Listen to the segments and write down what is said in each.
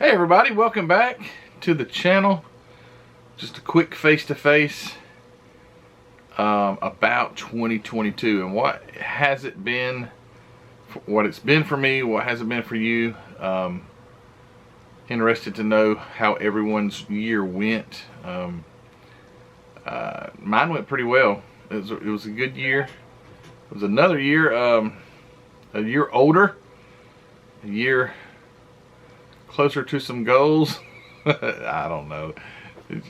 Hey everybody, welcome back to the channel. Just a quick face-to-face about 2022 and what has it been, what it's been for me, what has it been for you. Interested to know how everyone's year went. Mine went pretty well. It was a good year. It was another year, a year older, a year closer to some goals. I don't know.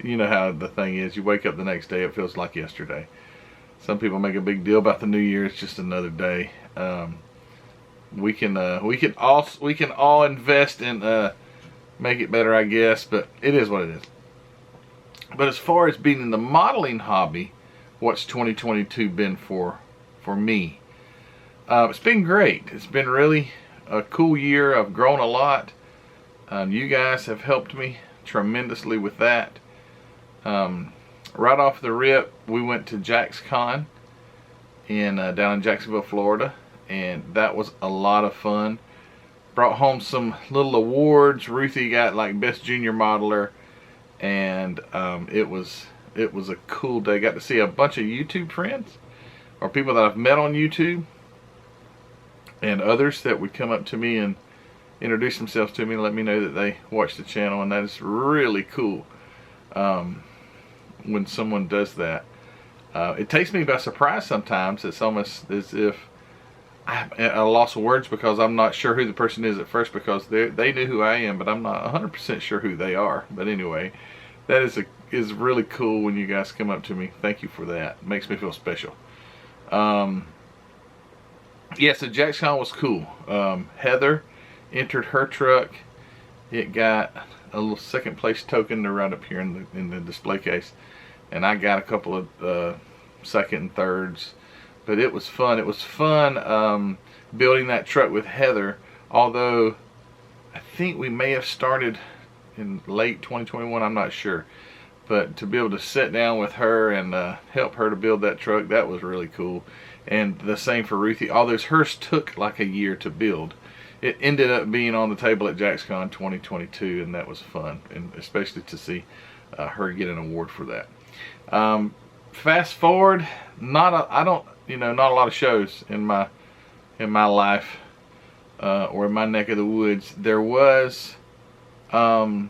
You know how the thing is. You wake up the next day, it feels like yesterday. Some people make a big deal about the new year. It's just another day. We can all invest in make it better, I guess. But it is what it is. But as far as being in the modeling hobby, what's 2022 been for me? It's been great. It's been really a cool year. I've grown a lot. You guys have helped me tremendously with that. Right off the rip, we went to JaxCon down in Jacksonville, Florida, and that was a lot of fun. Brought home some little awards. Ruthie got like Best Junior Modeler, and it was a cool day. Got to see a bunch of YouTube friends or people that I've met on YouTube, and others that would come up to me and introduce themselves to me and let me know that they watch the channel, and that is really cool when someone does that. It takes me by surprise sometimes. It's almost as if I'm at a loss of words because I'm not sure who the person is at first, because they knew who I am, but I'm not 100% sure who they are. But anyway, that is really cool when you guys come up to me. Thank you for that. It makes me feel special. Yeah, so JaxCon was cool. Heather entered her truck. It got a little second place token right up here in the display case, and I got a couple of second and thirds. But it was fun. It was fun building that truck with Heather, although I think we may have started in late 2021, I'm not sure. But to be able to sit down with her and help her to build that truck, that was really cool. And the same for Ruthie, although hers took like a year to build. It ended up being on the table at JaxCon 2022, and that was fun, and especially to see her get an award for that. Fast forward, not a lot of shows in my life or in my neck of the woods. There was a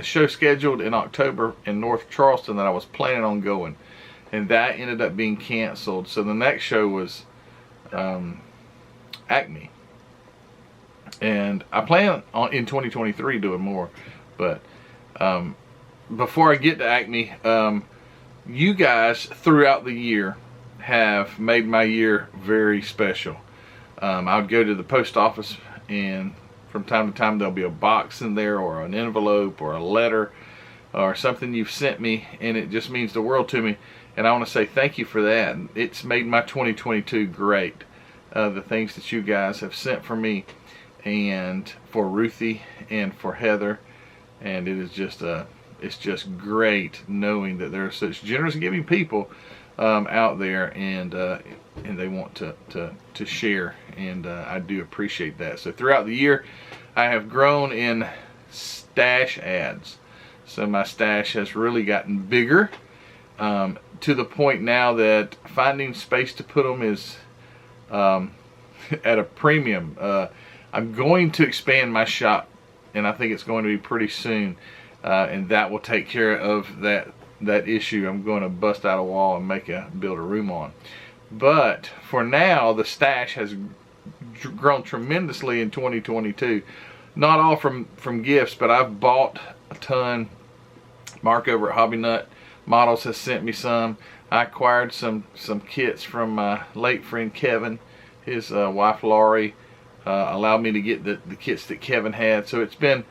show scheduled in October in North Charleston that I was planning on going, and that ended up being canceled. So the next show was Acme. And I plan on in 2023 doing more, but before I get to Acme, you guys throughout the year have made my year very special. I would go to the post office, and from time to time there'll be a box in there, or an envelope, or a letter, or something you've sent me, and it just means the world to me. And I want to say thank you for that. It's made my 2022 great. The things that you guys have sent for me, and for Ruthie, and for Heather, and it is just it's just great knowing that there are such generous giving people out there, and they want to share, and I do appreciate that. So throughout the year, I have grown in stash ads. So my stash has really gotten bigger to the point now that finding space to put them is at a premium. I'm going to expand my shop, and I think it's going to be pretty soon, and that will take care of that issue. I'm going to bust out a wall and build a room on. But for now, the stash has grown tremendously in 2022. Not all from gifts, but I've bought a ton. Mark over at Hobby Nut Models has sent me some. I acquired some kits from my late friend Kevin. His wife Laurie allowed me to get the kits that Kevin had. So it's been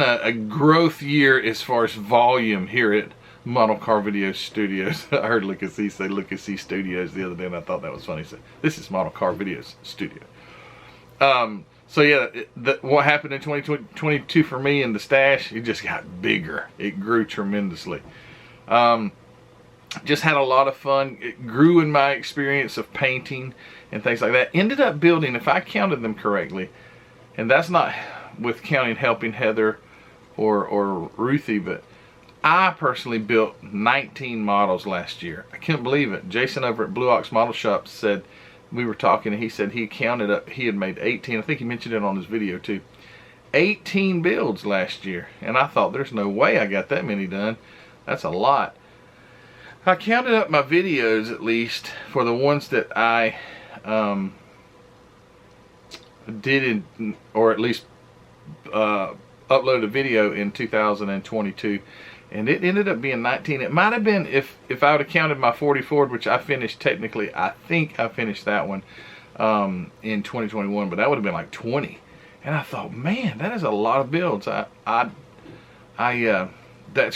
a growth year as far as volume here at Model Car Video Studios. I heard Look and See say Look and See Studios the other day, and I thought that was funny. So this is Model Car Video Studio. So yeah, what happened in 2022 for me in the stash, it just got bigger. It grew tremendously. Just had a lot of fun. It grew in my experience of painting and things like that. Ended up building, if I counted them correctly, And that's not with counting helping Heather or Ruthie, but I personally built 19 models last year. I can't believe it. Jason over at Blue Ox Model Shop said, we were talking, and he said he counted up, he had made 18. I think he mentioned it on his video too. 18 builds last year. And I thought, there's no way I got that many done. That's a lot. I counted up my videos, at least for the ones that I did in, or at least uploaded a video in 2022, and it ended up being 19. It might have been, if I would have counted my 40 Ford, which I finished technically, I think I finished that one in 2021, but that would have been like 20. And I thought, man, that is a lot of builds. That's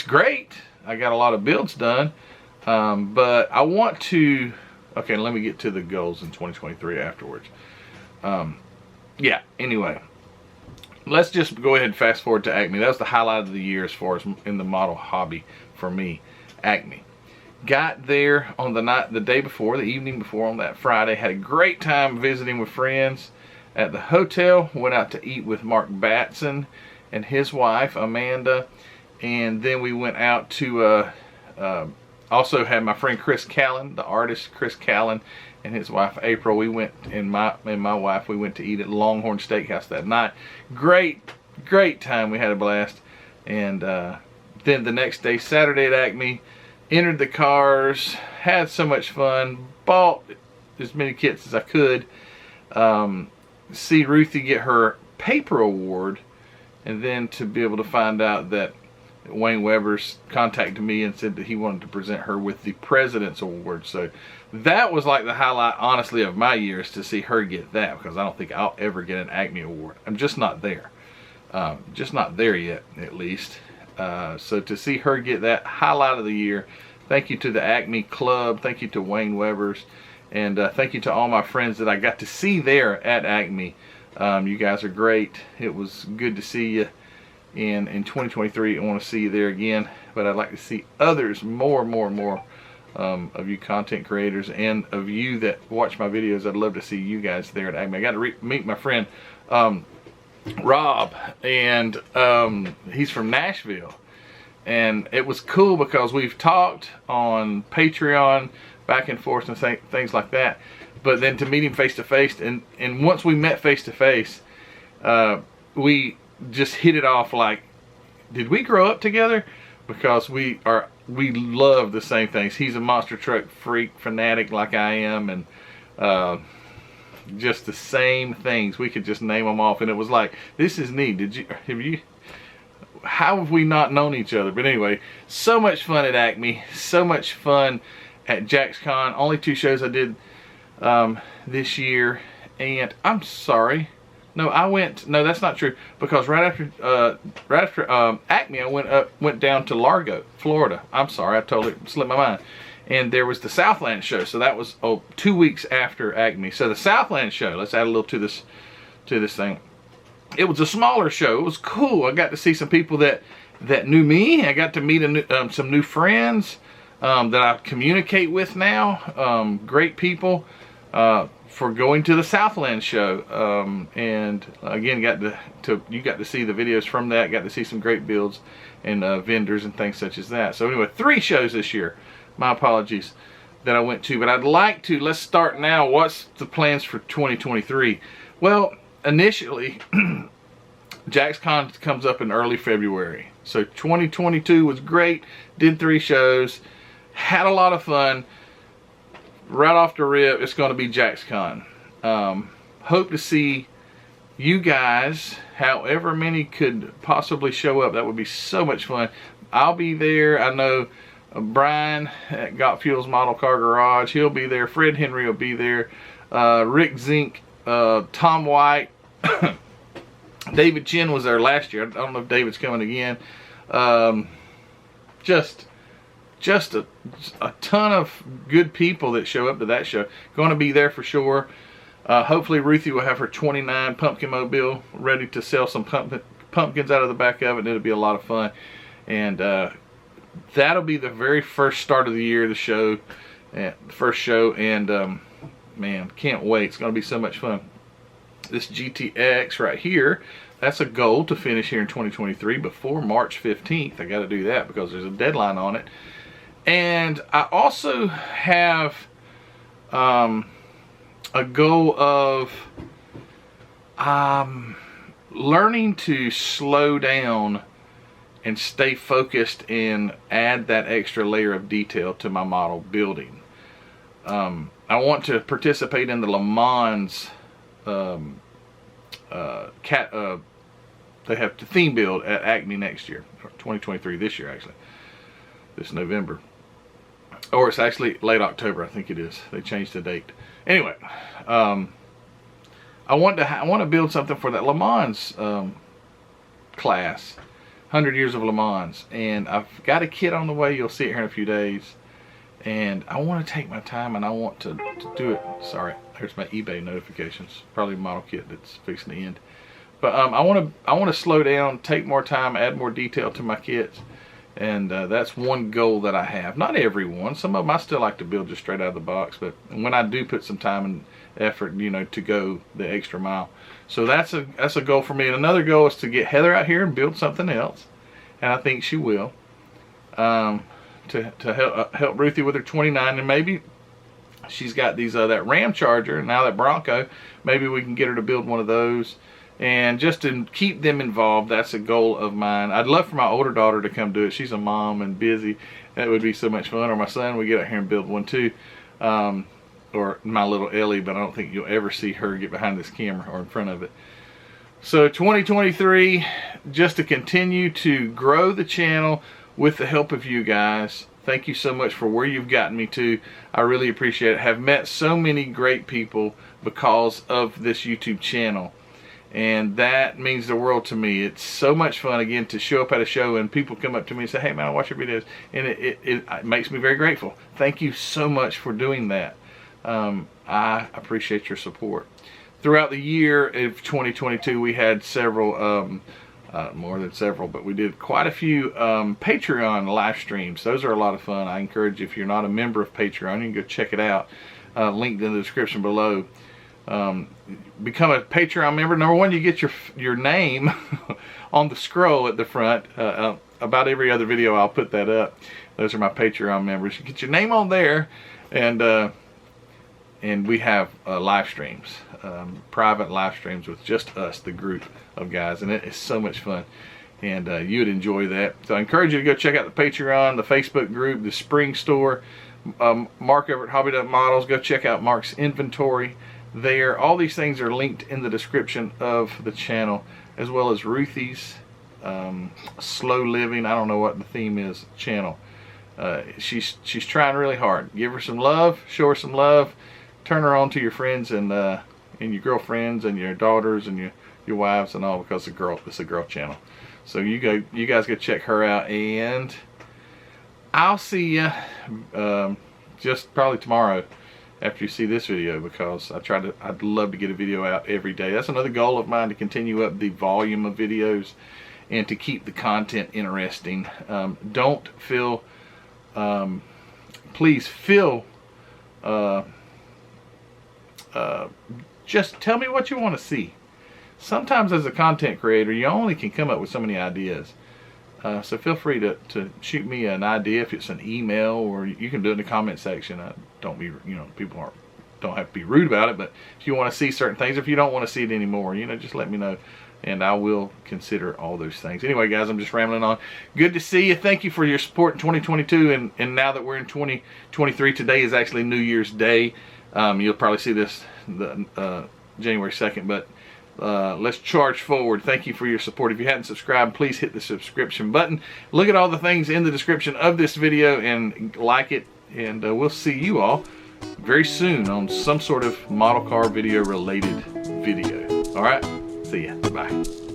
great. I got a lot of builds done, but I want to. Okay, let me get to the goals in 2023 afterwards. Yeah. Anyway. Let's just go ahead and fast forward to Acme. That was the highlight of the year as far as in the model hobby for me. Acme. Got there on the day before, the evening before, on that Friday. Had a great time visiting with friends at the hotel. Went out to eat with Mark Batson and his wife Amanda. And then we went out to also had my friend Chris Callen, the artist Chris Callen, and his wife April. We went, and my wife, we went to eat at Longhorn Steakhouse that night. Great time. We had a blast. And then the next day, Saturday at Acme, entered the cars, had so much fun, bought as many kits as I could. See Ruthie get her paper award, and then to be able to find out that Wayne Weber's contacted me and said that he wanted to present her with the President's Award. So that was like the highlight, honestly, of my years, to see her get that, because I don't think I'll ever get an Acme Award. I'm just not there. Just not there yet, at least. So to see her get that, highlight of the year. Thank you to the Acme Club. Thank you to Wayne Weber's. And thank you to all my friends that I got to see there at Acme. You guys are great. It was good to see you. In 2023, I want to see you there again, but I'd like to see others, more of you content creators, and of you that watch my videos. I'd love to see you guys there at Acme. I got to meet my friend Rob, and he's from Nashville, and it was cool because we've talked on Patreon back and forth and things like that, but then to meet him face to face, and once we met face to face, we just hit it off like, did we grow up together? Because we love the same things. He's a monster truck freak fanatic like I am, and just the same things. We could just name them off, and it was like, this is neat. How have we not known each other? But anyway, so much fun at Acme, so much fun at JaxCon. Only 2 shows I did this year, and I'm sorry. No, that's not true, because right after Acme, I went down to Largo, Florida. I'm sorry, I totally slipped my mind. And there was the Southland show, so that was 2 weeks after Acme. So the Southland show, let's add a little to this thing. It was a smaller show. It was cool. I got to see some people that knew me. I got to meet some new friends that I communicate with now. Great people. For going to the Southland show, and again, you got to see the videos from that. Got to see some great builds and vendors and things such as that. So anyway, 3 shows this year. My apologies that I went to, but I'd like to. Let's start now. What's the plans for 2023? Well, initially, JaxCon comes up in early February. So 2022 was great. Did 3 shows, had a lot of fun. Right off the rip, it's going to be JaxCon. Hope to see you guys, however many could possibly show up. That would be so much fun. I'll be there. I know Brian at Got Fuels Model Car Garage, he'll be there. Fred Henry will be there. Rick Zink, Tom White, David Chin was there last year. I don't know if David's coming again. Just a ton of good people that show up to that show. Going to be there for sure. Hopefully Ruthie will have her 29 pumpkin mobile ready to sell some pumpkins out of the back of it. It'll be a lot of fun. And that'll be the very first start of the year, the show. The first show. And man, can't wait. It's going to be so much fun. this GTX right here, that's a goal to finish here in 2023 before March 15th. I got to do that because there's a deadline on it. And I also have a goal of learning to slow down and stay focused and add that extra layer of detail to my model building. I want to participate in the Le Mans they have the theme build at Acme next year, or 2023, this year actually, this November, or it's actually late October, I think it is. They changed the date. Anyway, I want to build something for that Le Mans class, 100 years of Le Mans, and I've got a kit on the way. You'll see it here in a few days, and I want to take my time and I want to do it. Sorry, there's my eBay notifications. Probably a model kit that's fixing to end. But I want to slow down, take more time, add more detail to my kits, and that's one goal that I have. Not every one. Some of them I still like to build just straight out of the box, but when I do put some time and effort, you know, to go the extra mile. So that's a goal for me. And another goal is to get Heather out here and build something else, and I think she will. To help Ruthie with her 29, and maybe she's got these that Ram Charger, and now that Bronco, maybe we can get her to build one of those. And just to keep them involved, that's a goal of mine. I'd love for my older daughter to come do it. She's a mom and busy. That would be so much fun. Or my son, we get out here and build one too. Or my little Ellie, but I don't think you'll ever see her get behind this camera or in front of it. So 2023, just to continue to grow the channel with the help of you guys. Thank you so much for where you've gotten me to. I really appreciate it. Have met so many great people because of this YouTube channel. And that means the world to me. It's so much fun, again, to show up at a show and people come up to me and say, hey man, I watch your videos. And it makes me very grateful. Thank you so much for doing that. I appreciate your support. Throughout the year of 2022, we had several, more than several, but we did quite a few Patreon live streams. Those are a lot of fun. I encourage you, if you're not a member of Patreon, you can go check it out. Linked in the description below. Become a Patreon member. Number one, you get your name on the scroll at the front. About every other video I'll put that up. Those are my Patreon members. You get your name on there, and we have live streams, private live streams with just us, the group of guys, and it is so much fun, and you would enjoy that. So I encourage you to go check out the Patreon, the Facebook group, the Spring Store, Mark over at Hobby Models. Go check out Mark's inventory there. All these things are linked in the description of the channel, as well as Ruthie's Slow Living, I don't know what the theme is, channel. She's trying really hard. Give her some love, show her some love, turn her on to your friends and your girlfriends and your daughters and your wives and all, because it's a girl channel. So you guys go check her out, and I'll see you just probably tomorrow after you see this video, because I'd love to get a video out every day. That's another goal of mine, to continue up the volume of videos and to keep the content interesting. Don't feel, please feel, just tell me what you want to see. Sometimes as a content creator, you only can come up with so many ideas. So feel free to shoot me an idea, if it's an email, or you can do it in the comment section. Don't be, people don't have to be rude about it, but if you want to see certain things, if you don't want to see it anymore, just let me know, and I will consider all those things. Anyway, guys, I'm just rambling on. Good to see you. Thank you for your support in 2022, and now that we're in 2023, today is actually New Year's Day. You'll probably see this January 2nd, but let's charge forward. Thank you for your support. If you hadn't subscribed, please hit the subscription button. Look at all the things in the description of this video and like it, and we'll see you all very soon on some sort of model car video related video. All right, see ya. Bye.